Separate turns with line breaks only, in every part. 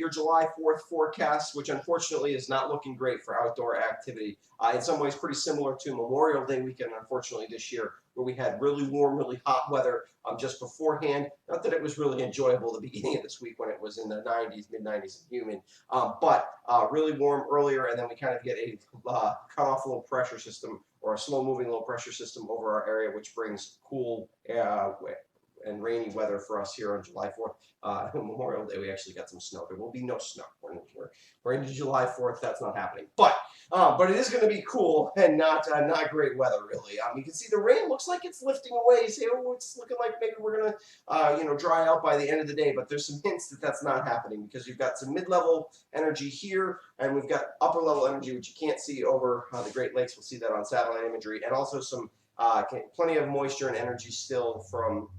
your July 4th forecast, which unfortunately is not looking great for outdoor activity. In some ways pretty similar to Memorial Day weekend, unfortunately, this year, where we had really warm, really hot weather just beforehand. Not that it was really enjoyable the beginning of this week when it was in the 90s, mid-90s and humid, but really warm earlier, and then we kind of get a cut-off low pressure system or a slow-moving low pressure system over our area, which brings cool and rainy weather for us here on July 4th. Memorial Day, we actually got some snow. There will be no snow. We're into July 4th. That's not happening. But it is going to be cool and not great weather, really. You can see the rain looks like it's lifting away. You say, oh, it's looking like maybe we're going to dry out by the end of the day. But there's some hints that that's not happening because you've got some mid-level energy here, and we've got upper-level energy, which you can't see over the Great Lakes. We'll see that on satellite imagery, and also some plenty of moisture and energy still from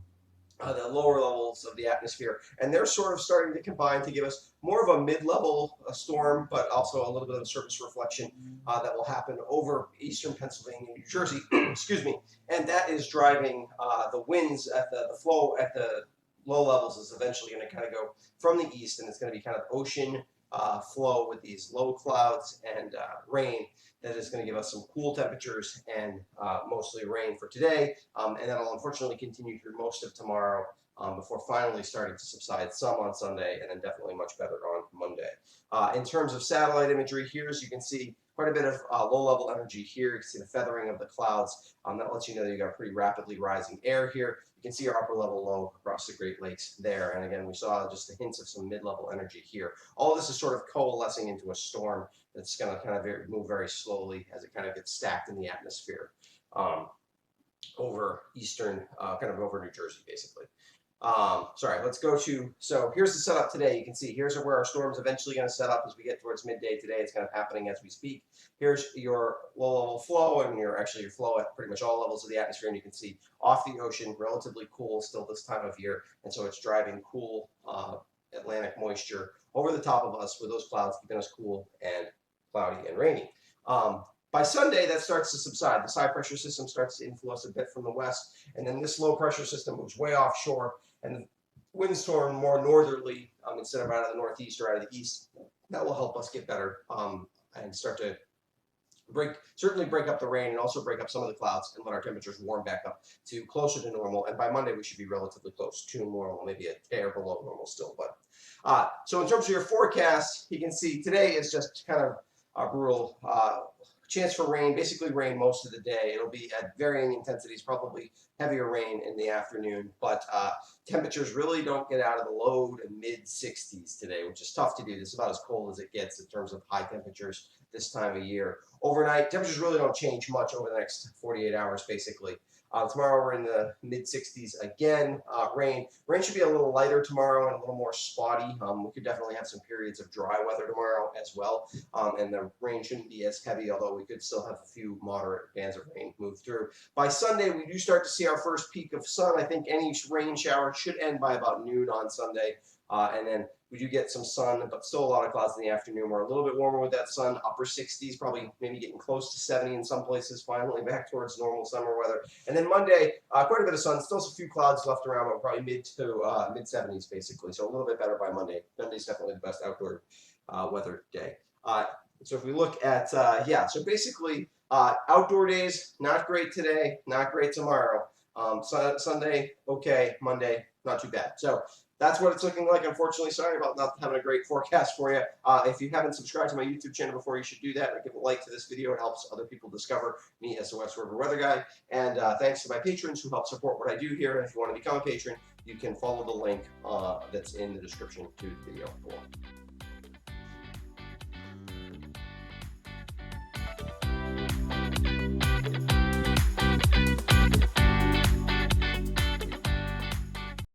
the lower levels of the atmosphere, and they're sort of starting to combine to give us more of a mid-level storm, but also a little bit of surface reflection that will happen over eastern Pennsylvania and New Jersey, excuse me, and that is driving the winds at the flow at the low levels is eventually going to kind of go from the east, and it's going to be kind of ocean flow with these low clouds and rain that is going to give us some cool temperatures and mostly rain for today, and that'll unfortunately continue through most of tomorrow before finally starting to subside some on Sunday, and then definitely much better on Monday. In terms of satellite imagery here, as you can see, quite a bit of low-level energy here. You can see the feathering of the clouds. That lets you know that you've got pretty rapidly rising air here. You can see our upper-level low across the Great Lakes there. And again, we saw just the hints of some mid-level energy here. All this is sort of coalescing into a storm that's going to kind of move very slowly as it kind of gets stacked in the atmosphere over eastern, kind of over New Jersey, basically. Sorry, let's go to, so here's the setup today. You can see here's where our storm's eventually going to set up as we get towards midday today. It's kind of happening as we speak. Here's your low-level flow and your flow at pretty much all levels of the atmosphere, and you can see off the ocean, relatively cool still this time of year, and so it's driving cool Atlantic moisture over the top of us with those clouds keeping us cool and cloudy and rainy. By Sunday, that starts to subside. The high pressure system starts to influence a bit from the west, and then this low pressure system moves way offshore, and the windstorm more northerly instead of out of the northeast or out of the east. That will help us get better and start to certainly break up the rain and also break up some of the clouds and let our temperatures warm back up to closer to normal. And by Monday, we should be relatively close to normal, maybe a hair below normal still. But so in terms of your forecast, you can see today is just kind of a brutal chance for rain, basically rain most of the day. It'll be at varying intensities, probably heavier rain in the afternoon, but temperatures really don't get out of the low to mid-60s today, which is tough to do. This is about as cold as it gets in terms of high temperatures this time of year. Overnight, temperatures really don't change much over the next 48 hours, basically. Tomorrow we're in the mid-60s again. Rain should be a little lighter tomorrow and a little more spotty. We could definitely have some periods of dry weather tomorrow as well, and the rain shouldn't be as heavy, although we could still have a few moderate bands of rain move through. By Sunday, we do start to see our first peak of sun. I think any rain shower should end by about noon on Sunday, and then we do get some sun, but still a lot of clouds in the afternoon. We're a little bit warmer with that sun, upper 60s, probably maybe getting close to 70 in some places, finally back towards normal summer weather. And then Monday, quite a bit of sun, still a few clouds left around, but probably mid 70s basically. So a little bit better by Monday. Monday's definitely the best outdoor weather day. So if we look at, so basically outdoor days, not great today, not great tomorrow. Sunday, okay, Monday, not too bad. So that's what it's looking like. Unfortunately, sorry about not having a great forecast for you. If you haven't subscribed to my YouTube channel before, you should do that. Give a like to this video. It helps other people discover me as the West River Weather Guy. And thanks to my patrons who help support what I do here. And if you want to become a patron, you can follow the link that's in the description to the video below.